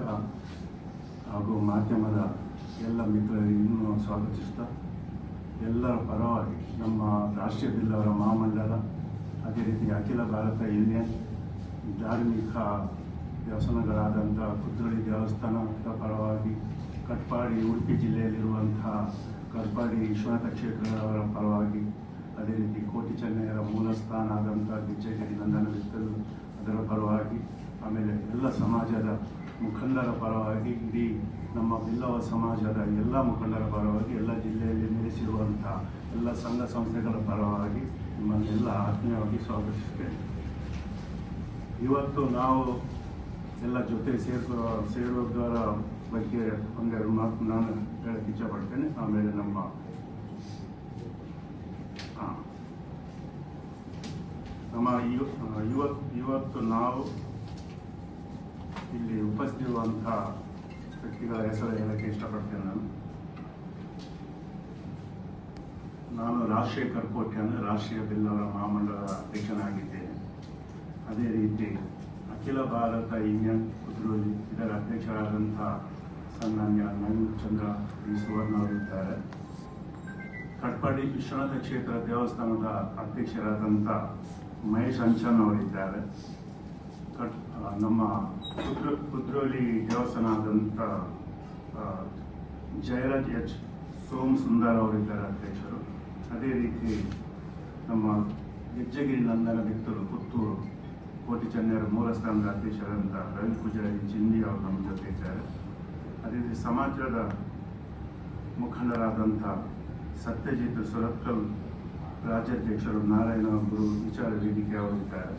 ಹಾಗೂ ಮಾಧ್ಯಮದ ಎಲ್ಲ ಮಿತ್ರರಿಗೆ ಇನ್ನೂ ಸ್ವಾಗತಿಸ್ತಾ ಎಲ್ಲರ ಪರವಾಗಿ ನಮ್ಮ ರಾಷ್ಟ್ರೀಯ ಬಿಲ್ಲವರ ಮಹಾಮಂಡಲ ಅದೇ ರೀತಿ ಅಖಿಲ ಭಾರತ ಇಂಡಿಯನ್ ಧಾರ್ಮಿಕ ವ್ಯಸನಗಳಾದಂಥ ಕುದ್ರೋಳಿ ದೇವಸ್ಥಾನದ ಪರವಾಗಿ ಕಟ್ಪಾಡಿ ಉಡುಪಿ ಜಿಲ್ಲೆಯಲ್ಲಿರುವಂತಹ ಕಟ್ಪಾಡಿ ವಿಶ್ವನಾಥ ಕ್ಷೇತ್ರದವರ ಪರವಾಗಿ ಅದೇ ರೀತಿ ಕೋಟಿ ಚೆನ್ನೈಯರ ಮೂಲ ಸ್ಥಾನ ಆದಂಥ ಗಿಜ್ಜೇಗರಿ ನಂದನ ಬಿತ್ತಲು ಅದರ ಪರವಾಗಿ ಆಮೇಲೆ ಎಲ್ಲ ಸಮಾಜದ ಮುಖಂಡರ ಪರವಾಗಿ ಇಡೀ ನಮ್ಮ ಬಿಲ್ಲವ ಸಮಾಜದ ಎಲ್ಲ ಮುಖಂಡರ ಪರವಾಗಿ ಎಲ್ಲ ಜಿಲ್ಲೆಯಲ್ಲಿ ನೆಲೆಸಿರುವಂಥ ಎಲ್ಲ ಸಂಘ ಸಂಸ್ಥೆಗಳ ಪರವಾಗಿ ನಿಮ್ಮನ್ನೆಲ್ಲ ಆತ್ಮೀಯವಾಗಿ ಸ್ವಾಗತಿಸುತ್ತೇನೆ. ಇವತ್ತು ನಾವು ಎಲ್ಲ ಜೊತೆ ಸೇರುವುದರ ಬಗ್ಗೆ ಒಂದೆರಡು ಮಾತು ನಾನು ಹೇಳಕ್ಕೆ ಇಚ್ಛಪಡ್ತೇನೆ. ಆಮೇಲೆ ಇವತ್ತು ನಾವು ಇಲ್ಲಿ ಉಪಸ್ಥಿತಿರುವಂತಹ ವ್ಯಕ್ತಿಗಳ ಹೆಸರು ಹೇಳಕ್ಕೆ ಇಷ್ಟಪಡ್ತೇನೆ. ನಾನು ರಾಜಶೇಖರ್ ಕೋಟ್ಯಾನ್, ರಾಷ್ಟ್ರೀಯ ಬಿಲ್ಲವರ ಮಹಾಮಂಡಲದ ಅಧ್ಯಕ್ಷನಾಗಿದ್ದೇನೆ. ಅದೇ ರೀತಿ ಅಖಿಲ ಭಾರತ ಇಂಡಿಯನ್ ಕುದ್ರೋಳಿ ಇದರ ಅಧ್ಯಕ್ಷರಾದಂಥ ಸನ್ಮಾನ್ಯ ನವೀನ್ ಚಂದ್ರ ವಿ ಸುವರ್ಣ ಅವರಿದ್ದಾರೆ. ಕಟ್ಪಾಡಿ ವಿಶ್ವನಾಥ ಕ್ಷೇತ್ರ ದೇವಸ್ಥಾನದ ಅಧ್ಯಕ್ಷರಾದಂಥ ಮಹೇಶ್ ಅಂಚನ್ ಅವರಿದ್ದಾರೆ. ನಮ್ಮ ಕುದ್ರೋಳಿ ದೇವಸ್ಥಾನ ಆದಂಥ ಜಯರಾಜ್ ಎಚ್ ಸೋಮ್ ಸುಂದರ್ ಅವರಿದ್ದಾರೆ ಅಧ್ಯಕ್ಷರು. ಅದೇ ರೀತಿ ನಮ್ಮ ಗಿಜ್ಜೇಗರಿ ನಂದನ ಬಿತ್ತಲು ಪುತ್ತೂರು ಕೋಟಿ ಚೆನ್ನೈಯರ ಮೂಲ ಸ್ಥಾನದ ಅಧ್ಯಕ್ಷರಾದಂಥ ರವಿ ಪೂಜಾರಿ ಚಿಂದಿ ಅವರು ನಮ್ಮ ಜೊತೆ ಇದ್ದಾರೆ. ಅದೇ ರೀತಿ ಸಮಾಜದ ಮುಖಂಡರಾದಂಥ ಸತ್ಯಜಿತ್ ಸುರತ್ಕಲ್ ರಾಜ್ಯಾಧ್ಯಕ್ಷರು ನಾರಾಯಣ ಗುರು ವಿಚಾರ ವೇದಿಕೆ ಅವರಿದ್ದಾರೆ.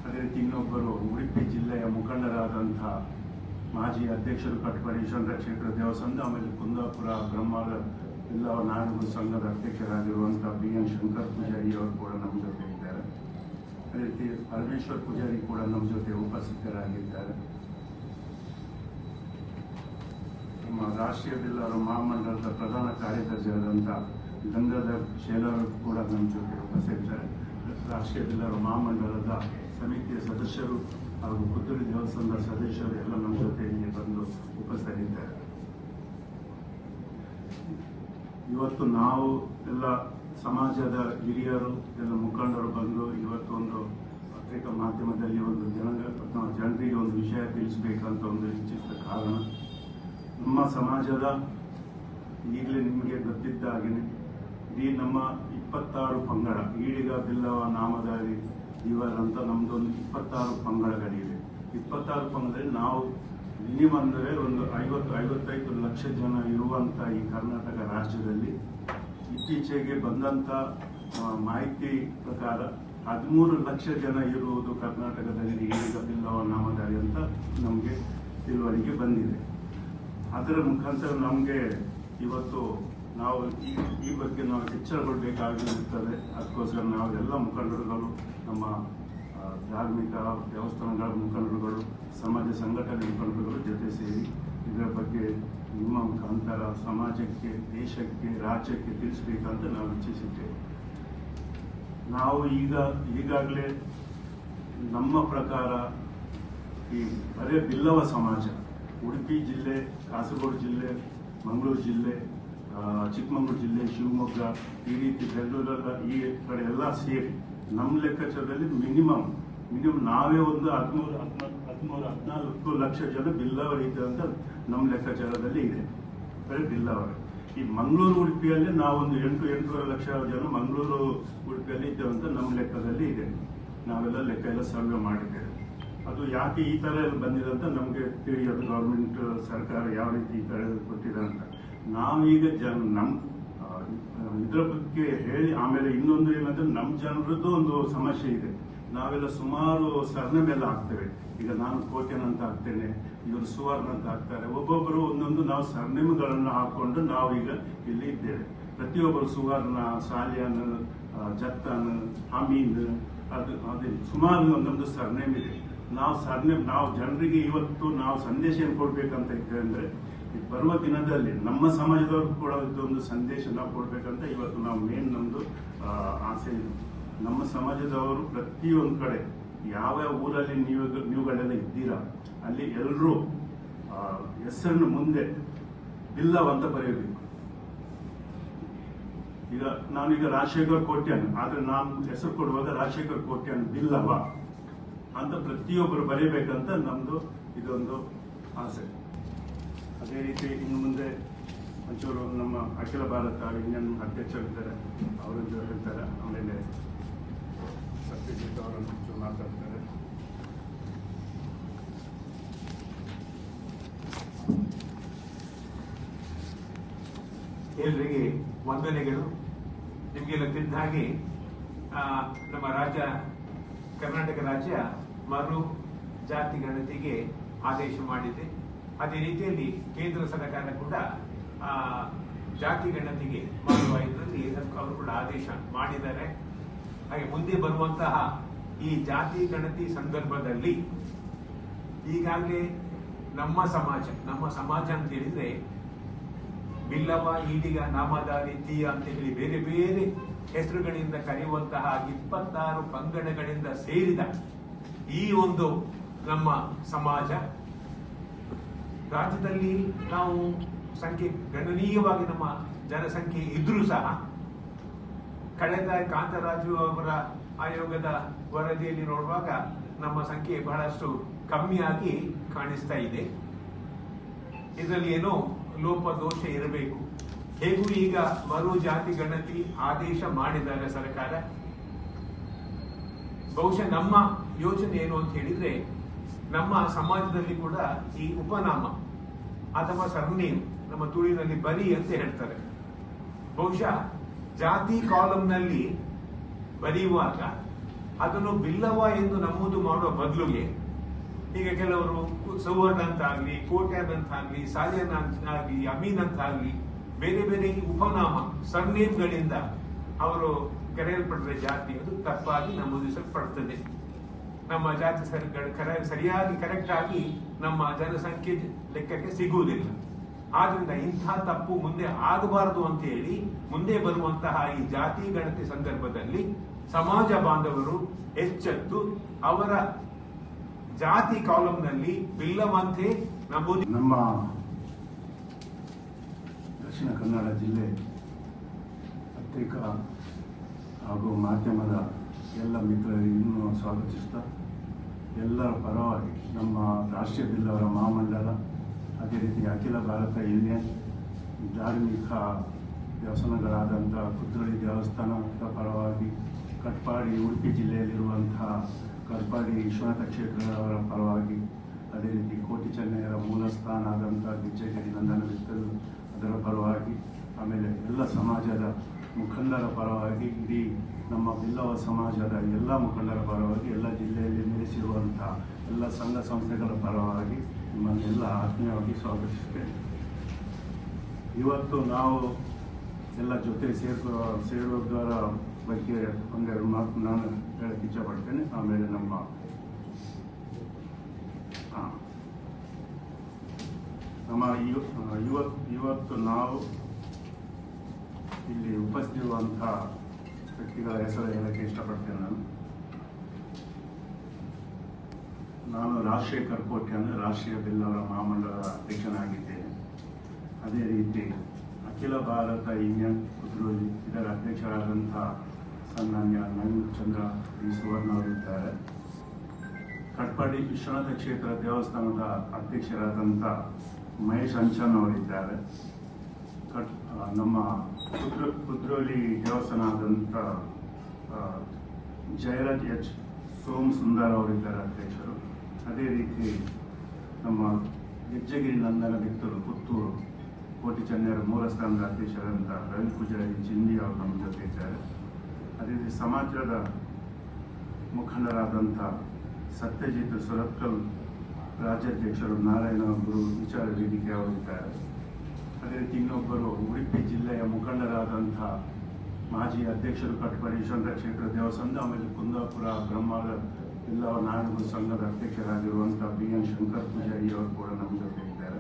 ಅದೇ ರೀತಿ ಇನ್ನೊಬ್ಬರು ಉಡುಪಿ ಜಿಲ್ಲೆಯ ಮುಖಂಡರಾದಂಥ ಮಾಜಿ ಅಧ್ಯಕ್ಷರು ಕಟ್ಪಾಡಿ ವಿಶ್ವನಾಥ ಕ್ಷೇತ್ರ ದೇವಸ್ಥಾನದ, ಆಮೇಲೆ ಕುಂದಾಪುರ ಬ್ರಹ್ಮಾಲ ಬಿಲ್ಲವ ನಾಡಗುರು ಸಂಘದ ಅಧ್ಯಕ್ಷರಾಗಿರುವಂಥ BN ಶಂಕರ್ ಪೂಜಾರಿ ಅವರು ಕೂಡ ನಮ್ಮ ಜೊತೆ ಇದ್ದಾರೆ. ಅದೇ ರೀತಿ ಪರಮೇಶ್ವರ್ ಪೂಜಾರಿ ಕೂಡ ನಮ್ಮ ಜೊತೆ ಉಪಸ್ಥಿತರಾಗಿದ್ದಾರೆ. ನಮ್ಮ ರಾಷ್ಟ್ರೀಯ ಬಿಲ್ಲವರ ಮಹಾಮಂಡಲದ ಪ್ರಧಾನ ಕಾರ್ಯದರ್ಶಿಯಾದಂಥ ಗಂಗಾಧರ್ ಶೇಲರ್ ಕೂಡ ನಮ್ಮ ಜೊತೆ ಉಪಸ್ಥಿತಿದ್ದಾರೆ. ರಾಷ್ಟ್ರೀಯ ಬಿಲ್ಲವರ ಮಹಾಮಂಡಲದ ಸಮಿತಿಯ ಸದಸ್ಯರು ಹಾಗೂ ಕುದ್ರೋಳಿ ದೇವಸ್ಥಾನದ ಸದಸ್ಯರು ಎಲ್ಲ ನಮ್ಮ ಜೊತೆಯಲ್ಲಿ ಬಂದು ಉಪಸ್ಥಿತರಿದ್ದಾರೆ. ಇವತ್ತು ನಾವು ಎಲ್ಲ ಸಮಾಜದ ಹಿರಿಯರು ಎಲ್ಲ ಮುಖಂಡರು ಬಂದು ಇವತ್ತು ಒಂದು ಪತ್ರಿಕಾ ಮಾಧ್ಯಮದಲ್ಲಿ ಒಂದು ಜನರಿಗೆ ಒಂದು ವಿಷಯ ತಿಳಿಸಬೇಕಂತ ಒಂದು ಇಚ್ಛಿಸಿದ ಕಾರಣ, ನಮ್ಮ ಸಮಾಜದ ಈಗಲೇ ನಿಮಗೆ ಗೊತ್ತಿದ್ದ ಹಾಗೆಯೇ ಇಡೀ ನಮ್ಮ 26 ಪಂಗಡ ಈಡಿಗ ಬಿಲ್ಲವ ನಾಮಧಾರಿ ಇವರ್ ಅಂತ ನಮ್ದೊಂದು 26 ಪಂಗಡಗಳಿವೆ. 26 ಪಂಗಡದಲ್ಲಿ ನಾವು ಮಿನಿಮಮ್ ಅಂದರೆ ಒಂದು 50-55 ಲಕ್ಷ ಜನ ಇರುವಂಥ ಈ ಕರ್ನಾಟಕ ರಾಜ್ಯದಲ್ಲಿ ಇತ್ತೀಚೆಗೆ ಬಂದಂಥ ಮಾಹಿತಿ ಪ್ರಕಾರ 13 ಲಕ್ಷ ಜನ ಇರುವುದು ಕರ್ನಾಟಕದಲ್ಲಿ ಈಡಿಗ ಬಿಲ್ಲವ ನಾಮಧಾರಿ ಅಂತ ನಮಗೆ ತಿಳುವಳಿಕೆ ಬಂದಿದೆ. ಅದರ ಮುಖಾಂತರ ನಮಗೆ ಇವತ್ತು ನಾವು ಈ ಬಗ್ಗೆ ನಾವು ಎಚ್ಚರಗೊಳ್ಳಬೇಕಾಗಿರುತ್ತದೆ. ಅದಕ್ಕೋಸ್ಕರ ನಾವು ಎಲ್ಲ ಮುಖಂಡರುಗಳು, ನಮ್ಮ ಧಾರ್ಮಿಕ ದೇವಸ್ಥಾನಗಳ ಮುಖಂಡರುಗಳು, ಸಮಾಜ ಸಂಘಟನೆ ಮುಖಂಡರುಗಳು ಜೊತೆ ಸೇರಿ ಇದರ ಬಗ್ಗೆ ನಿಮ್ಮ ಮುಖಾಂತರ ಸಮಾಜಕ್ಕೆ, ದೇಶಕ್ಕೆ, ರಾಜ್ಯಕ್ಕೆ ತಿಳಿಸಬೇಕಂತ ನಾವು ಇಚ್ಛಿಸಿದ್ದೇವೆ. ನಾವು ಈಗಾಗಲೇ ನಮ್ಮ ಪ್ರಕಾರ ಈ ಬರೇ ಬಿಲ್ಲವ ಸಮಾಜ ಉಡುಪಿ ಜಿಲ್ಲೆ, ಕಾಸರಗೋಡು ಜಿಲ್ಲೆ, ಮಂಗಳೂರು ಜಿಲ್ಲೆ, ಚಿಕ್ಕಮಗಳೂರು ಜಿಲ್ಲೆ, ಶಿವಮೊಗ್ಗ, ಈ ರೀತಿ ಬೆಂಗಳೂರೆಲ್ಲ ಈ ಕಡೆ ಎಲ್ಲ ಸೇರಿ ನಮ್ಮ ಲೆಕ್ಕಾಚಾರದಲ್ಲಿ ಮಿನಿಮಮ್ ನಾವೇ ಒಂದು 13-14 ಲಕ್ಷ ಜನ ಬಿಲ್ಲವರಿದೆ ಅಂತ ನಮ್ಮ ಲೆಕ್ಕಾಚಾರದಲ್ಲಿ ಇದೆ. ಬರೀ ಬಿಲ್ಲವರು ಈ ಮಂಗಳೂರು ಉಡುಪಿಯಲ್ಲಿ ನಾವೊಂದು 8-8.5 ಲಕ್ಷ ಜನ ಮಂಗಳೂರು ಉಡುಪಿಯಲ್ಲಿ ಇದ್ದೇವೆ ಅಂತ ನಮ್ಮ ಲೆಕ್ಕದಲ್ಲಿ ಇದೆ. ನಾವೆಲ್ಲ ಲೆಕ್ಕ ಎಲ್ಲ ಸರ್ವೆ ಮಾಡಿದ್ದೇವೆ. ಅದು ಯಾಕೆ ಈ ಥರ ಎಲ್ಲ ಬಂದಿದೆ ಅಂತ ನಮಗೆ ತಿಳಿಯೋದು. ಗೌರ್ಮೆಂಟ್ ಸರ್ಕಾರ ಯಾವ ರೀತಿ ಈ ಥರ ಕೊಟ್ಟಿದೆ ಅಂತ ನಾವೀಗ ನಮ್ಮ ಇದರ ಬಗ್ಗೆ ಹೇಳಿ, ಆಮೇಲೆ ಇನ್ನೊಂದು ಏನಂದ್ರೆ ನಮ್ಮ ಜನರದ್ದು ಒಂದು ಸಮಸ್ಯೆ ಇದೆ. ನಾವೆಲ್ಲ ಸುಮಾರು ಸರ್ನೇಮ್ ಎಲ್ಲ ಹಾಕ್ತೇವೆ. ಈಗ ನಾನು ಕೋಟ್ಯಾನ್ ಅಂತ ಹಾಕ್ತೇನೆ, ಇವರು ಸುವರ್ಣ ಅಂತ ಹಾಕ್ತಾರೆ. ಒಬ್ಬೊಬ್ಬರು ಒಂದೊಂದು ನಾವು ಸರ್ನೇಮ್ಗಳನ್ನು ಹಾಕೊಂಡು ನಾವೀಗ ಇಲ್ಲಿ ಇದ್ದೇವೆ. ಪ್ರತಿಯೊಬ್ಬರು ಸುವರ್ಣ, ಸಾಲಿಯಾನ್, ಜತ್ತಾನ್, ಅಮೀನ್, ಅದೇ ಸುಮಾರು ಒಂದೊಂದು ಸರ್ನೇಮ್ ಇದೆ. ನಾವು ಜನರಿಗೆ ಇವತ್ತು ನಾವು ಸಂದೇಶ ಏನು ಕೊಡ್ಬೇಕಂತ ಇದ್ದೇವೆ ಅಂದ್ರೆ, ಬರುವ ದಿನದಲ್ಲಿ ನಮ್ಮ ಸಮಾಜದವ್ರು ಕೂಡ ಇದೊಂದು ಸಂದೇಶ ನಾವು ಕೊಡ್ಬೇಕಂತ ಇವತ್ತು ನಾವು ಮೇನ್ ನಮ್ದು ಆಸೆ ಇದೆ. ನಮ್ಮ ಸಮಾಜದವರು ಪ್ರತಿಯೊಂದು ಕಡೆ ಯಾವ ಊರಲ್ಲಿ ನೀವುಗಳೆಲ್ಲ ಇದ್ದೀರಾ ಅಲ್ಲಿ ಎಲ್ಲರೂ ಹೆಸರನ್ನು ಮುಂದೆ ಬಿಲ್ಲವ್ ಅಂತ ಬರೆಯಬೇಕು. ಈಗ ನಾನೀಗ ರಾಜಶೇಖರ್ ಕೋಟ್ಯಾನ್, ಆದ್ರೆ ನಾನು ಹೆಸರು ಕೊಡುವಾಗ ರಾಜಶೇಖರ್ ಕೋಟ್ಯಾನ್ ಬಿಲ್ಲವ ಅಂತ ಪ್ರತಿಯೊಬ್ಬರು ಬರೀಬೇಕಂತ ನಮ್ದು ಇದೊಂದು ಆಸೆ. ಅದೇ ರೀತಿ ಇನ್ನು ಮುಂದೆ ಒಂಚೂರು ನಮ್ಮ ಅಖಿಲ ಭಾರತ ಯೂನಿಯನ್ ಅಧ್ಯಕ್ಷರಿದ್ದಾರೆ, ಅವರದ್ದು ಹೇಳ್ತಾರೆ. ಆಮೇಲೆ ಸತ್ಯಜಿತ್ ಅವರನ್ನು ಒಂಚೂರು ಮಾತಾಡ್ತಾರೆ. ಎಲ್ಲರಿಗೆ ವಂದನೆಗಳು. ನಿಮಗೆಲ್ಲ ತಿಳಿದ ಹಾಗೆ ನಮ್ಮ ರಾಜ್ಯ ಕರ್ನಾಟಕ ರಾಜ್ಯ ಮರು ಜಾತಿ ಗಣತಿಗೆ ಆದೇಶ ಮಾಡಿದೆ. ಅದೇ ರೀತಿಯಲ್ಲಿ ಕೇಂದ್ರ ಸರ್ಕಾರ ಕೂಡ ಜಾತಿ ಗಣತಿಗೆ ಮಾಡುವ ಇದರಲ್ಲಿ ಅವರು ಕೂಡ ಆದೇಶ ಮಾಡಿದ್ದಾರೆ. ಹಾಗೆ ಮುಂದೆ ಬರುವಂತಹ ಈ ಜಾತಿ ಗಣತಿ ಸಂದರ್ಭದಲ್ಲಿ ಈಗಾಗಲೇ ನಮ್ಮ ಸಮಾಜ ಅಂತ ಹೇಳಿದ್ರೆ ಬಿಲ್ಲವ, ಈಡಿಗ, ನಾಮಧಾರಿ, ತೀಯ ಅಂತ ಹೇಳಿ ಬೇರೆ ಬೇರೆ ಹೆಸರುಗಳಿಂದ ಕರೆಯುವಂತಹ 26 ಪಂಗಡಗಳಿಂದ ಸೇರಿದ ಈ ಒಂದು ನಮ್ಮ ಸಮಾಜ ರಾಜ್ಯದಲ್ಲಿ ನಾವು ಸಂಖ್ಯೆ ಗಣನೀಯವಾಗಿ ನಮ್ಮ ಜನಸಂಖ್ಯೆ ಇದ್ರೂ ಸಹ ಕಳೆದ ಕಾಂತರಾಜು ಅವರ ಆಯೋಗದ ವರದಿಯಲ್ಲಿ ನೋಡುವಾಗ ನಮ್ಮ ಸಂಖ್ಯೆ ಬಹಳಷ್ಟು ಕಮ್ಮಿಯಾಗಿ ಕಾಣಿಸ್ತಾ ಇದೆ. ಇದರಲ್ಲಿ ಏನೋ ಲೋಪದೋಷ ಇರಬೇಕು. ಹೇಗೂ ಈಗ ಮರು ಜಾತಿ ಗಣತಿ ಆದೇಶ ಮಾಡಿದ್ದಾರೆ ಸರ್ಕಾರ. ಬಹುಶಃ ನಮ್ಮ ಯೋಚನೆ ಏನು ಅಂತ ಹೇಳಿದ್ರೆ, ನಮ್ಮ ಸಮಾಜದಲ್ಲಿ ಕೂಡ ಈ ಉಪನಾಮ ಅಥವಾ ಸರ್ನೇಮ್, ನಮ್ಮ ತುಳಿನಲ್ಲಿ ಬರಿ ಅಂತ ಹೇಳ್ತಾರೆ. ಬಹುಶಃ ಜಾತಿ ಕಾಲಂನಲ್ಲಿ ಬರೆಯುವಾಗ ಅದನ್ನು ಬಿಲ್ಲವ ಎಂದು ನಮೂದು ಮಾಡುವ ಬದಲಿಗೆ ಈಗ ಕೆಲವರು ಸುವರ್ಣ ಅಂತ ಆಗ್ಲಿ, ಕೋಟ್ಯಾನ್ ಅಂತ ಆಗ್ಲಿ, ಸಾಲಿಯನ್ ಅಂತ ಆಗ್ಲಿ, ಅಮೀನ್ ಅಂತ ಆಗ್ಲಿ ಬೇರೆ ಬೇರೆ ಉಪನಾಮ ಸರ್ನೇಮ್ಗಳಿಂದ ಅವರು ಕರೆಯಲ್ಪಟ್ಟರೆ ಜಾತಿ ಅದು ತಪ್ಪಾಗಿ ನಮೂದಿಸಲ್ಪಡ್ತದೆ. ನಮ್ಮ ಜಾತಿ ಸರಿಯಾಗಿ ಕರೆಕ್ಟ್ ಆಗಿ ನಮ್ಮ ಜನಸಂಖ್ಯೆ ಲೆಕ್ಕಕ್ಕೆ ಸಿಗುವುದಿಲ್ಲ. ಆದ್ರಿಂದ ಇಂಥ ತಪ್ಪು ಮುಂದೆ ಆಗಬಾರದು ಅಂತ ಹೇಳಿ ಮುಂದೆ ಬರುವಂತಹ ಈ ಜಾತಿ ಗಣತಿ ಸಂದರ್ಭದಲ್ಲಿ ಸಮಾಜ ಬಾಂಧವರು ಎಚ್ಚೆತ್ತು ಅವರ ಜಾತಿ ಕಾಲಂನಲ್ಲಿ ಬಿಲ್ಲವಂತೆ ನಮೂದಿ. ನಮ್ಮ ದಕ್ಷಿಣ ಕನ್ನಡ ಜಿಲ್ಲೆ ಪತ್ರಿಕಾ ಹಾಗೂ ಮಾಧ್ಯಮದ ಎಲ್ಲ ಮಿತ್ರರಿಗೆ ಇನ್ನೂ ಸ್ವಾಗತಿಸ್ತಾ, ಎಲ್ಲರ ಪರವಾಗಿ ನಮ್ಮ ರಾಷ್ಟ್ರೀಯ ಬಿಲ್ಲವರ ಮಹಾಮಂಡಲ, ಅದೇ ರೀತಿ ಅಖಿಲ ಭಾರತ ಯೂನಿಯನ್ ಧಾರ್ಮಿಕ ದೇವಸ್ಥಾನಗಳಾದಂಥ ಕುದ್ರೋಳಿ ದೇವಸ್ಥಾನದ ಪರವಾಗಿ, ಕಟ್ಪಾಡಿ ಉಡುಪಿ ಜಿಲ್ಲೆಯಲ್ಲಿರುವಂತಹ ಕಟ್ಪಾಡಿ ವಿಶ್ವನಾಥ ಕ್ಷೇತ್ರದವರ ಪರವಾಗಿ, ಅದೇ ರೀತಿ ಕೋಟಿ ಚೆನ್ನಯ್ಯರ ಮೂಲ ಸ್ಥಾನ ಆದಂಥ ಗಿಜ್ಜಗಿರಿ ನಂದನ ಬಿತ್ತಲು ಅದರ ಪರವಾಗಿ, ಆಮೇಲೆ ಎಲ್ಲ ಸಮಾಜದ ಮುಖಂಡರ ಪರವಾಗಿ, ಇಡೀ ನಮ್ಮ ಬಿಲ್ಲವ ಸಮಾಜದ ಎಲ್ಲ ಮುಖಂಡರ ಪರವಾಗಿ, ಎಲ್ಲ ಜಿಲ್ಲೆಯಲ್ಲಿ ನೆಲೆಸಿರುವಂಥ ಎಲ್ಲ ಸಂಘ ಸಂಸ್ಥೆಗಳ ಪರವಾಗಿ ನಿಮ್ಮನ್ನೆಲ್ಲ ಆತ್ಮೀಯವಾಗಿ ಸ್ವಾಗತಿಸುತ್ತೇನೆ. ಇವತ್ತು ನಾವು ಎಲ್ಲ ಜೊತೆ ಸೇರುವುದರ ಬಗ್ಗೆ ಒಂದೆರಡು ಮಾತು ನಾನು ಹೇಳಕ್ಕೆ ಇಚ್ಛಪಡ್ತೇನೆ. ಆಮೇಲೆ ಇವತ್ತು ನಾವು ಇಲ್ಲಿ ಉಪಸ್ಥಿತಿರುವಂಥ ವ್ಯಕ್ತಿಗಳ ಹೆಸರು ಹೇಳಕ್ಕೆ ಇಷ್ಟಪಡ್ತೇನೆ. ನಾನು ರಾಜಶೇಖರ್ ಕೋಟ್ಯಾನ್, ರಾಷ್ಟ್ರೀಯ ಬಿಲ್ಲವರ ಮಹಾಮಂಡಲದ ಅಧ್ಯಕ್ಷನಾಗಿದ್ದೇನೆ. ಅದೇ ರೀತಿ ಅಖಿಲ ಭಾರತ ಯೂನಿಯನ್ ಕುದ್ರೋಳಿ ಇದರ ಅಧ್ಯಕ್ಷರಾದಂಥ ಸನ್ಮಾನ್ಯ ನವೀನ್ ಚಂದ್ರ ವಿ ಸುವರ್ಣ ಅವರಿದ್ದಾರೆ. ಕಟ್ಪಾಡಿ ವಿಶ್ವನಾಥ ಕ್ಷೇತ್ರ ದೇವಸ್ಥಾನದ ಅಧ್ಯಕ್ಷರಾದಂಥ ಮಹೇಶ್ ಅಂಚನ್ ಅವರಿದ್ದಾರೆ. ನಮ್ಮ ಕುದ್ರೋಳಿ ದೇವಸ್ಥಾನದಂಥ ಜಯರಾಜ್ ಎಚ್ ಸೋಮ್ ಸುಂದರ್ ಅವರಿದ್ದಾರೆ ಅಧ್ಯಕ್ಷರು. ಅದೇ ರೀತಿ ನಮ್ಮ ಗಿಜ್ಜಗಿರಿ ನಂದನ ಬಿತ್ತೂರು ಪುತ್ತೂರು ಕೋಟಿ ಚೆನ್ನಯ್ಯರ ಮೂಲ ಸ್ಥಾನದ ಅಧ್ಯಕ್ಷರಾದಂಥ ರವಿ ಪೂಜಾರಿ ಚಿಂದಿ ಅವರು ನಮ್ಮ ಜೊತೆ ಇದ್ದಾರೆ. ಅದೇ ರೀತಿ ಸಮಾಜದ ಮುಖಂಡರಾದಂಥ ಸತ್ಯಜಿತ್ ಸುರತ್ಕಲ್ ರಾಜ್ಯಾಧ್ಯಕ್ಷರು ನಾರಾಯಣ ಗುರು ವಿಚಾರ ವೇದಿಕೆ ಅವರಿದ್ದಾರೆ. ಅದೇ ರೀತಿ ಇನ್ನೊಬ್ಬರು ಉಡುಪಿ ಜಿಲ್ಲೆಯ ಮುಖಂಡರಾದಂಥ ಮಾಜಿ ಅಧ್ಯಕ್ಷರು ಕಟ್ಪಾಡಿ ವಿಶ್ವನಾಥ ಕ್ಷೇತ್ರ ದೇವಸ್ಥಾನದ, ಆಮೇಲೆ ಕುಂದಾಪುರ ಬ್ರಹ್ಮದ ಬಿಲ್ಲವ ನಾರಾಯಣ ಸಂಘದ ಅಧ್ಯಕ್ಷರಾಗಿರುವಂಥ BN ಶಂಕರ್ ಪೂಜಾರಿ ಅವರು ಕೂಡ ನಮ್ಮ ಜೊತೆ ಇದ್ದಾರೆ.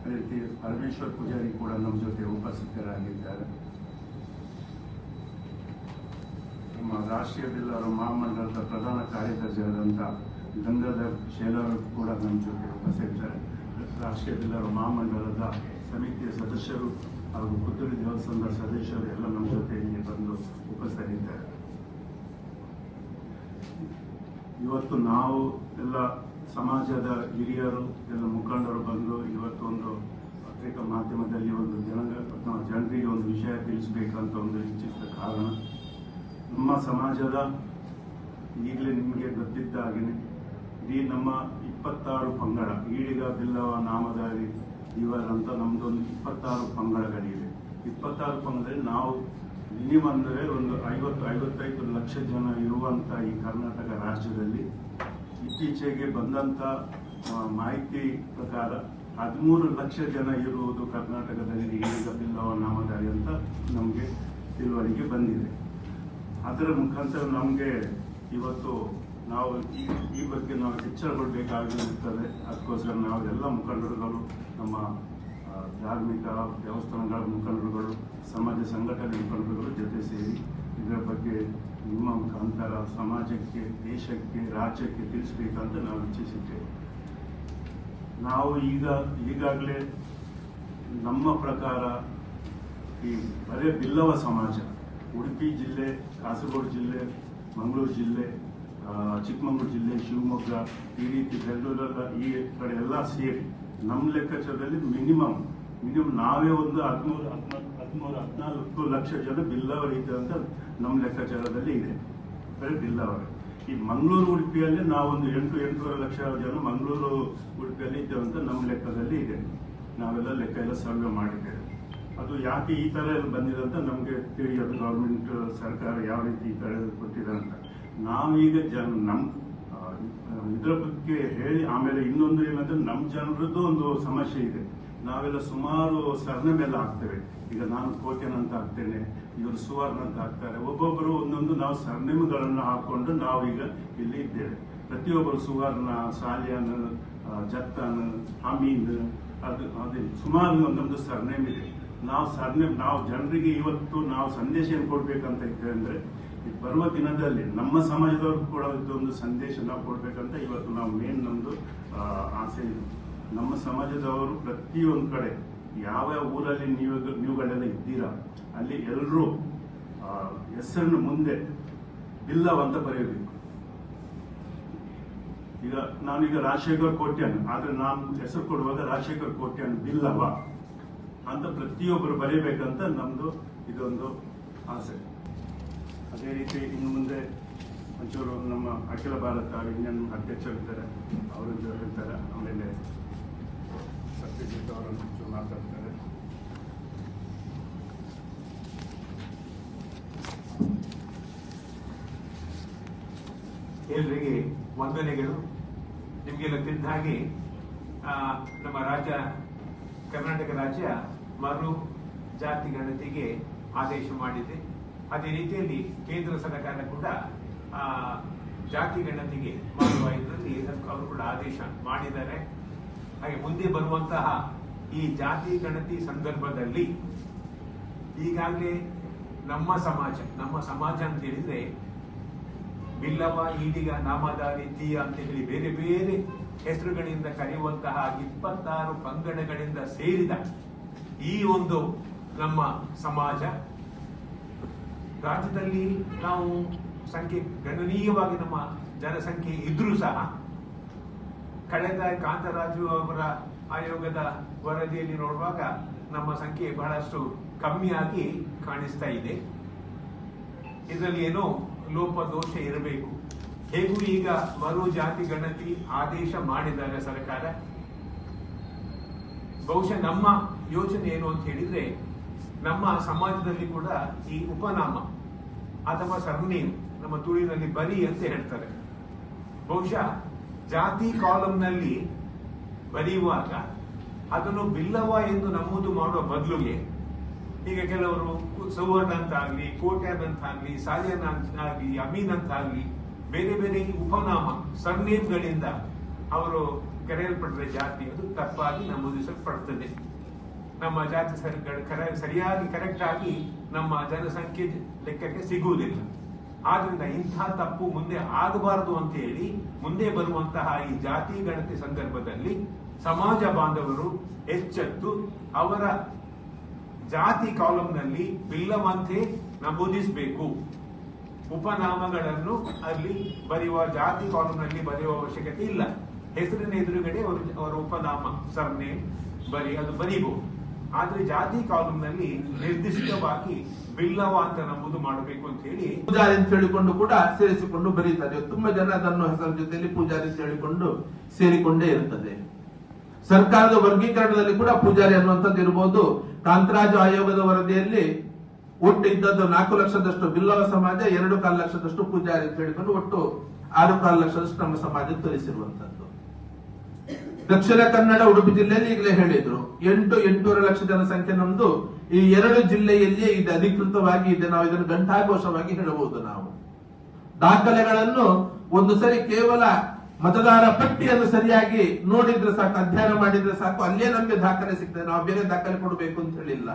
ಅದೇ ರೀತಿ ಪರಮೇಶ್ವರ್ ಪೂಜಾರಿ ಕೂಡ ನಮ್ಮ ಜೊತೆ ಉಪಸ್ಥಿತರಾಗಿದ್ದಾರೆ. ನಮ್ಮ ರಾಷ್ಟ್ರೀಯ ಬಿಲ್ಲವರ ಮಹಾಮಂಡಲದ ಪ್ರಧಾನ ಕಾರ್ಯದರ್ಶಿಯಾದಂಥ ಗಂಗಾಧರ್ ಶೇಲರ್ ಕೂಡ ನಮ್ಮ ಜೊತೆ ಉಪಸ್ಥಿತರಿದ್ದಾರೆ. ರಾಷ್ಟ್ರೀಯ ಬಿಲ್ಲವ ಮಹಾಮಂಡಲದ ಸಮಿತಿಯ ಸದಸ್ಯರು ಹಾಗೂ ಪುತ್ತೂರು ದೇವಸ್ಥಾನದ ಸದಸ್ಯರು ಎಲ್ಲ ನಮ್ಮ ಜೊತೆ ಇಲ್ಲಿ ಬಂದು ಉಪಸ್ಥಿತರಿದ್ದಾರೆ. ಇವತ್ತು ನಾವು ಎಲ್ಲ ಸಮಾಜದ ಹಿರಿಯರು ಎಲ್ಲ ಮುಖಂಡರು ಬಂದು ಇವತ್ತು ಒಂದು ಪತ್ರಿಕಾ ಮಾಧ್ಯಮದಲ್ಲಿ ಒಂದು ಜನರಿಗೆ ಒಂದು ವಿಷಯ ತಿಳಿಸಬೇಕಂತ ಒಂದು ಇಚ್ಛಿಸಿದ ಕಾರಣ, ನಮ್ಮ ಸಮಾಜದ ಈಗಲೇ ನಿಮಗೆ ಗೊತ್ತಿದ್ದ ಹಾಗೆಯೇ ಇಡೀ ನಮ್ಮ 26 ಪಂಗಡ, ಈಡಿಗ, ಬಿಲ್ಲವ, ನಾಮಧಾರಿ, ಇವರಂತ ನಮ್ದೊಂದು 26 ಪಂಗಡಗಳಿವೆ. 26 ಪಂಗಡದಲ್ಲಿ ನಾವು ಮಿನಿಮಮ್ ಅಂದರೆ ಒಂದು 50-55 ಲಕ್ಷ ಜನ ಇರುವಂಥ ಈ ಕರ್ನಾಟಕ ರಾಜ್ಯದಲ್ಲಿ ಇತ್ತೀಚೆಗೆ ಬಂದಂಥ ಮಾಹಿತಿ ಪ್ರಕಾರ 13 ಲಕ್ಷ ಜನ ಇರುವುದು ಕರ್ನಾಟಕದಲ್ಲಿ ಈಡಿಗ, ಬಿಲ್ಲವ, ನಾಮಧಾರಿ ಅಂತ ನಮಗೆ ತಿಳುವಳಿಕೆ ಬಂದಿದೆ. ಅದರ ಮುಖಾಂತರ ನಮಗೆ ಇವತ್ತು ನಾವು ಈ ಬಗ್ಗೆ ನಾವು ಎಚ್ಚರಗೊಳ್ಳಬೇಕಾಗಿರುತ್ತದೆ. ಅದಕ್ಕೋಸ್ಕರ ನಾವು ಎಲ್ಲ ಮುಖಂಡರುಗಳು, ನಮ್ಮ ಧಾರ್ಮಿಕ ದೇವಸ್ಥಾನಗಳ ಮುಖಂಡರುಗಳು, ಸಮಾಜ ಸಂಘಟನೆ ಮುಖಂಡರುಗಳು ಜೊತೆ ಸೇರಿ ಇದರ ಬಗ್ಗೆ ನಿಮ್ಮ ಮುಖಾಂತರ ಸಮಾಜಕ್ಕೆ, ದೇಶಕ್ಕೆ, ರಾಜ್ಯಕ್ಕೆ ತಿಳಿಸಬೇಕಂತ ನಾವು ಇಚ್ಛಿಸಿದ್ದೇವೆ. ನಾವು ಈಗಾಗಲೇ ನಮ್ಮ ಪ್ರಕಾರ ಈ ಬರೇ ಬಿಲ್ಲವ ಸಮಾಜ ಉಡುಪಿ ಜಿಲ್ಲೆ, ಕಾಸರಗೋಡು ಜಿಲ್ಲೆ, ಮಂಗಳೂರು ಜಿಲ್ಲೆ, ಚಿಕ್ಕಮಗಳೂರು ಜಿಲ್ಲೆ, ಶಿವಮೊಗ್ಗ, ಈ ರೀತಿ ಬೆಂಗಳೂರೆಲ್ಲ ಈ ಕಡೆ ಎಲ್ಲ ಸೇರಿ ನಮ್ಮ ಲೆಕ್ಕಾಚಾರದಲ್ಲಿ ಮಿನಿಮಮ್ ನಾವೇ ಒಂದು 13-14 ಲಕ್ಷ ಜನ ಬಿಲ್ಲವರು ಇದೆ ಅಂತ ನಮ್ಮ ಲೆಕ್ಕಾಚಾರದಲ್ಲಿ ಇದೆ. ಬರೀ ಬಿಲ್ಲವರು ಈ ಮಂಗಳೂರು, ಉಡುಪಿಯಲ್ಲಿ ನಾವೊಂದು 8-8.5 ಲಕ್ಷ ಜನ ಮಂಗಳೂರು, ಉಡುಪಿಯಲ್ಲಿ ಇದ್ದೇವೆ ಅಂತ ನಮ್ಮ ಲೆಕ್ಕದಲ್ಲಿ ಇದೆ. ನಾವೆಲ್ಲ ಲೆಕ್ಕ ಎಲ್ಲ ಸರ್ವೆ ಮಾಡಿದ್ದೇವೆ. ಅದು ಯಾಕೆ ಈ ಥರ ಎಲ್ಲ ಬಂದಿದೆ ಅಂತ ನಮಗೆ ತಿಳಿಯೋದು. ಗೌರ್ಮೆಂಟ್ ಸರ್ಕಾರ ಯಾವ ರೀತಿ ಈ ಥರ ಕೊಟ್ಟಿದೆ ಅಂತ ನಾವೀಗ ನಮ್ಮ ಇದರ ಬಗ್ಗೆ ಹೇಳಿ, ಆಮೇಲೆ ಇನ್ನೊಂದು ಏನಂದ್ರೆ ನಮ್ಮ ಜನರದ್ದು ಒಂದು ಸಮಸ್ಯೆ ಇದೆ. ನಾವೆಲ್ಲ ಸುಮಾರು ಸರ್ನೇಮ್ ಎಲ್ಲ ಹಾಕ್ತೇವೆ. ಈಗ ನಾನು ಕೋಟ್ಯನ್ ಅಂತ ಹಾಕ್ತೇನೆ, ಇವರು ಸುವರ್ಣ ಅಂತ ಹಾಕ್ತಾರೆ. ಒಬ್ಬೊಬ್ಬರು ಒಂದೊಂದು ನಾವು ಸರ್ನೇಮ್ಗಳನ್ನು ಹಾಕೊಂಡು ನಾವೀಗ ಇಲ್ಲಿ ಇದ್ದೇವೆ. ಪ್ರತಿಯೊಬ್ಬರು ಸುವರ್ಣ, ಸಾಲಿಯನ್, ಜತ್ತನ್, ಅಮೀನ್, ಅದೇ ಸುಮಾರು ಒಂದೊಂದು ಸರ್ನೇಮ್ ಇದೆ. ನಾವು ಜನರಿಗೆ ಇವತ್ತು ನಾವು ಸಂದೇಶ ಏನು ಕೊಡ್ಬೇಕಂತ ಇದ್ದೇವೆ ಅಂದ್ರೆ, ಬರುವ ದಿನದಲ್ಲಿ ನಮ್ಮ ಸಮಾಜದವ್ರಿಗೂ ಕೂಡ ಇದೊಂದು ಸಂದೇಶ ನಾವು ಕೊಡ್ಬೇಕಂತ ಇವತ್ತು ನಾವು ಮೇನ್ ನಮ್ದು ಆಸೆ ಇದೆ. ನಮ್ಮ ಸಮಾಜದವರು ಪ್ರತಿಯೊಂದು ಕಡೆ ಯಾವ ಊರಲ್ಲಿ ನೀವುಗಳೆಲ್ಲ ಇದ್ದೀರಾ ಅಲ್ಲಿ ಎಲ್ಲರೂ ಹೆಸರನ್ನು ಮುಂದೆ ಬಿಲ್ಲವ ಅಂತ ಬರೆಯಬೇಕು. ಈಗ ನಾನೀಗ ರಾಜಶೇಖರ್ ಕೋಟ್ಯಾನ್, ಆದ್ರೆ ನಾನು ಹೆಸರು ಕೊಡುವಾಗ ರಾಜಶೇಖರ್ ಕೋಟ್ಯಾನ್ ಬಿಲ್ಲವ ಅಂತ ಪ್ರತಿಯೊಬ್ಬರು ಬರೀಬೇಕಂತ ನಮ್ದು ಇದೊಂದು ಆಸೆ. ಅದೇ ರೀತಿ ಇನ್ನು ಮುಂದೆ ಒಂಚೂರು ನಮ್ಮ ಅಖಿಲ ಭಾರತ ಇಂಡಿಯನ್ ಅಧ್ಯಕ್ಷರಿದ್ದಾರೆ, ಅವರಿಂದ ಹೇಳ್ತಾರೆ. ಆಮೇಲೆ ಸತ್ಯಜಿತ್ ಅವರನ್ನು ಒಂಚೂರು ಮಾತಾಡ್ತಾರೆ. ಎಲ್ಲರಿಗೆ ವಂದನೆಗಳು. ನಿಮಗೆಲ್ಲ ತಿಳಿದ ಹಾಗೆ ನಮ್ಮ ರಾಜ್ಯ, ಕರ್ನಾಟಕ ರಾಜ್ಯ ಮರು ಜಾತಿ ಗಣತಿಗೆ ಆದೇಶ ಮಾಡಿದೆ. ಅದೇ ರೀತಿಯಲ್ಲಿ ಕೇಂದ್ರ ಸರ್ಕಾರ ಕೂಡ ಜಾತಿ ಗಣತಿಗೆ ಮಾಡುವ ಇದರಲ್ಲಿ ಅವರು ಕೂಡ ಆದೇಶ ಮಾಡಿದ್ದಾರೆ. ಹಾಗೆ ಮುಂದೆ ಬರುವಂತಹ ಈ ಜಾತಿ ಗಣತಿ ಸಂದರ್ಭದಲ್ಲಿ ಈಗಾಗಲೇ ನಮ್ಮ ಸಮಾಜ ಅಂತ ಹೇಳಿದ್ರೆ ಬಿಲ್ಲವ, ಈಡಿಗ, ನಾಮಧಾರಿ, ತೀಯ ಅಂತ ಹೇಳಿ ಬೇರೆ ಬೇರೆ ಹೆಸರುಗಳಿಂದ ಕರೆಯುವಂತಹ 26 ಪಂಗಡಗಳಿಂದ ಸೇರಿದ ಈ ಒಂದು ನಮ್ಮ ಸಮಾಜ ರಾಜ್ಯದಲ್ಲಿ ನಾವು ಸಂಖ್ಯೆ ಗಣನೀಯವಾಗಿ ನಮ್ಮ ಜನಸಂಖ್ಯೆ ಇದ್ರೂ ಸಹ ಕಳೆದ ಕಾಂತರಾಜು ಅವರ ಆಯೋಗದ ವರದಿಯಲ್ಲಿ ನೋಡುವಾಗ ನಮ್ಮ ಸಂಖ್ಯೆ ಬಹಳಷ್ಟು ಕಮ್ಮಿಯಾಗಿ ಕಾಣಿಸ್ತಾ ಇದೆ. ಇದರಲ್ಲಿ ಏನೋ ಲೋಪದೋಷ ಇರಬೇಕು. ಹೇಗೂ ಈಗ ಮರು ಜಾತಿ ಗಣತಿ ಆದೇಶ ಮಾಡಿದ್ದಾರೆ ಸರ್ಕಾರ. ಬಹುಶಃ ನಮ್ಮ ಯೋಚನೆ ಏನು ಅಂತ ಹೇಳಿದ್ರೆ, ನಮ್ಮ ಸಮಾಜದಲ್ಲಿ ಕೂಡ ಈ ಉಪನಾಮ ಅಥವಾ ಸರ್ನೇಮ್, ನಮ್ಮ ತುಳಿನಲ್ಲಿ ಬರಿ ಅಂತ ಹೇಳ್ತಾರೆ. ಬಹುಶಃ ಜಾತಿ ಕಾಲಂನಲ್ಲಿ ಬರೆಯುವಾಗ ಅದನ್ನು ಬಿಲ್ಲವ ಎಂದು ನಮೂದು ಮಾಡುವ ಬದಲಿಗೆ ಈಗ ಕೆಲವರು ಸುವರ್ಣ ಅಂತ ಆಗ್ಲಿ, ಕೋಟ್ಯಾನ್ ಅಂತ ಆಗ್ಲಿ, ಸಾಲಿಯನ್ ಅಂತ ಆಗ್ಲಿ, ಅಮೀನ್ ಅಂತ ಆಗ್ಲಿ ಬೇರೆ ಬೇರೆ ಉಪನಾಮ ಸರ್ನೇಮ್ಗಳಿಂದ ಅವರು ಕರೆಯಲ್ಪಟ್ಟರೆ ಜಾತಿ ಅದು ತಪ್ಪಾಗಿ ನಮೂದಿಸಲ್ಪಡುತ್ತದೆ. ನಮ್ಮ ಜಾತಿ ಸರಿಯಾಗಿ ಕರೆಕ್ಟ್ ಆಗಿ ನಮ್ಮ ಜನಸಂಖ್ಯೆ ಲೆಕ್ಕಕ್ಕೆ ಸಿಗುವುದಿಲ್ಲ. ಆದ್ರಿಂದ ಇಂಥ ತಪ್ಪು ಮುಂದೆ ಆಗಬಾರದು ಅಂತ ಹೇಳಿ ಮುಂದೆ ಬರುವಂತಹ ಈ ಜಾತಿ ಗಣತಿ ಸಂದರ್ಭದಲ್ಲಿ ಸಮಾಜ ಬಾಂಧವರು ಎಚ್ಚೆತ್ತು ಅವರ ಜಾತಿ ಕಾಲಂನಲ್ಲಿ ಬಿಲ್ಲವಂತೆ ನಮೂದಿಸಬೇಕು. ಉಪನಾಮಗಳನ್ನು ಅಲ್ಲಿ ಬರೆಯುವ ಜಾತಿ ಕಾಲಂನಲ್ಲಿ ಬರೆಯುವ ಅವಶ್ಯಕತೆ ಇಲ್ಲ. ಹೆಸರಿನ ಎದುರುಗಡೆ ಅವರ ಉಪನಾಮ ಸರ್ನೇಮ್ ಅದು ಬರೀಬಹುದು. ಆದ್ರೆ ಜಾತಿ ಕಾಲಂನಲ್ಲಿ ನಿರ್ದಿಷ್ಟವಾಗಿ ಬಿಲ್ಲವ ಅಂತ ನಮೂದು ಮಾಡಬೇಕು ಅಂತ ಹೇಳಿ ಪೂಜಾರಿ ಅಂತ ಹೇಳಿಕೊಂಡು ಕೂಡ ಸೇರಿಸಿಕೊಂಡು ಬರೀತಾರೆ. ತುಂಬಾ ಜನ ಅದನ್ನು ಹೆಸರ ಜೊತೆಯಲ್ಲಿ ಪೂಜಾರಿ ಅಂತ ಹೇಳಿಕೊಂಡು ಸೇರಿಕೊಂಡೇ ಇರುತ್ತದೆ. ಸರ್ಕಾರದ ವರ್ಗೀಕರಣದಲ್ಲಿ ಕೂಡ ಪೂಜಾರಿ ಅನ್ನುವಂಥದ್ದು ಇರಬಹುದು. ಕಾಂತರಾಜು ಆಯೋಗದ ವರದಿಯಲ್ಲಿ ಒಟ್ಟು ಇದ್ದದ್ದು 4 ಲಕ್ಷದಷ್ಟು ಬಿಲ್ಲವ ಸಮಾಜ, 2.25 ಲಕ್ಷದಷ್ಟು ಪೂಜಾರಿ ಅಂತ ಹೇಳಿಕೊಂಡು ಒಟ್ಟು 6.25 ಲಕ್ಷದಷ್ಟು ನಮ್ಮ ಸಮಾಜ ತೋರಿಸಿರುವಂತದ್ದು. ದಕ್ಷಿಣ ಕನ್ನಡ ಉಡುಪಿ ಜಿಲ್ಲೆಯಲ್ಲಿ ಈಗಲೇ ಹೇಳಿದ್ರು 8.5 ಲಕ್ಷ ಜನಸಂಖ್ಯೆ ನಮ್ದು. ಈ 2 ಜಿಲ್ಲೆಯಲ್ಲಿಯೇ ಇದು ಅಧಿಕೃತವಾಗಿ ಇದೆ. ನಾವು ಇದನ್ನು ಘಂಟಾಘೋಷವಾಗಿ ಹೇಳಬಹುದು. ನಾವು ದಾಖಲೆಗಳನ್ನು ಒಂದು ಸರಿ ಕೇವಲ ಮತದಾರ ಪಟ್ಟಿಯನ್ನು ಸರಿಯಾಗಿ ನೋಡಿದ್ರೆ ಸಾಕು, ಅಧ್ಯಯನ ಮಾಡಿದ್ರೆ ಸಾಕು, ಅಲ್ಲೇ ನಮ್ಗೆ ದಾಖಲೆ ಸಿಗ್ತದೆ. ನಾವು ಬೇರೆ ದಾಖಲೆ ಕೊಡಬೇಕು ಅಂತ ಹೇಳಿಲ್ಲ,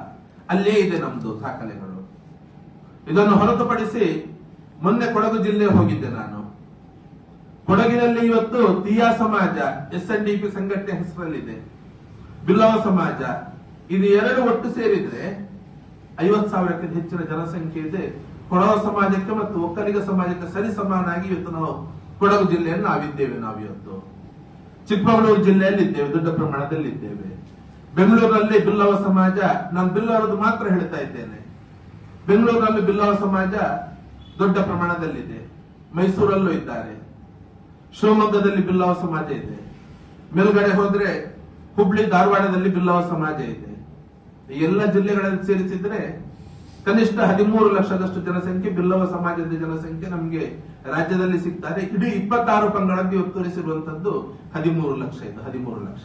ಅಲ್ಲೇ ಇದೆ ನಮ್ದು ದಾಖಲೆಗಳು. ಇದನ್ನು ಹೊರತುಪಡಿಸಿ ಮೊನ್ನೆ ಕೊಡಗು ಜಿಲ್ಲೆ ಹೋಗಿದ್ದೆ ನಾನು. ಕೊಡಗಿನಲ್ಲಿ ಇವತ್ತು ತೀಯಾ ಸಮಾಜ SNDP ಸಂಘಟನೆ ಹೆಸರಲ್ಲಿದೆ, ಬಿಲ್ಲವ ಸಮಾಜ, ಇದು 2 ಒಟ್ಟು ಸೇರಿದ್ರೆ 50,000ಕ್ಕಿಂತ ಹೆಚ್ಚಿನ ಜನಸಂಖ್ಯೆ ಇದೆ. ಕೊಡವ ಸಮಾಜಕ್ಕೆ ಮತ್ತು ಒಕ್ಕಲಿಗ ಸಮಾಜಕ್ಕೆ ಸರಿ ಸಮಾನಾಗಿ ಇವತ್ತು ನಾವು ಕೊಡಗು ಜಿಲ್ಲೆಯಲ್ಲಿ ನಾವಿದ್ದೇವೆ. ನಾವಿವತ್ತು ಚಿಕ್ಕಮಗಳೂರು ಜಿಲ್ಲೆಯಲ್ಲಿ ಇದ್ದೇವೆ, ದೊಡ್ಡ ಪ್ರಮಾಣದಲ್ಲಿ ಇದ್ದೇವೆ. ಬೆಂಗಳೂರಿನಲ್ಲಿ ಬಿಲ್ಲವ ಸಮಾಜ, ನಾನು ಬಿಲ್ಲವರದ್ದು ಮಾತ್ರ ಹೇಳ್ತಾ ಇದ್ದೇನೆ. ಬೆಂಗಳೂರಿನಲ್ಲಿ ಬಿಲ್ಲವ ಸಮಾಜ ದೊಡ್ಡ ಪ್ರಮಾಣದಲ್ಲಿದೆ. ಮೈಸೂರಲ್ಲೂ ಇದ್ದಾರೆ, ಶಿವಮೊಗ್ಗದಲ್ಲಿ ಬಿಲ್ಲವ ಸಮಾಜ ಇದೆ. ಮೇಲ್ಗಡೆ ಹೋದ್ರೆ ಹುಬ್ಳಿ ಧಾರವಾಡದಲ್ಲಿ ಬಿಲ್ಲವ ಸಮಾಜ ಇದೆ. ಈ ಎಲ್ಲ ಜಿಲ್ಲೆಗಳಲ್ಲಿ ಸೇರಿಸಿದ್ರೆ ಕನಿಷ್ಠ 13 ಲಕ್ಷದಷ್ಟು ಜನಸಂಖ್ಯೆ ಬಿಲ್ಲವ ಸಮಾಜದ ಜನಸಂಖ್ಯೆ ನಮಗೆ ರಾಜ್ಯದಲ್ಲಿ ಸಿಗ್ತಾರೆ. ಇಡೀ 26 ಪಂಗಡಕ್ಕೆ ತೋರಿಸಿರುವಂತದ್ದು 13 ಲಕ್ಷ. ಇದು 13 ಲಕ್ಷ.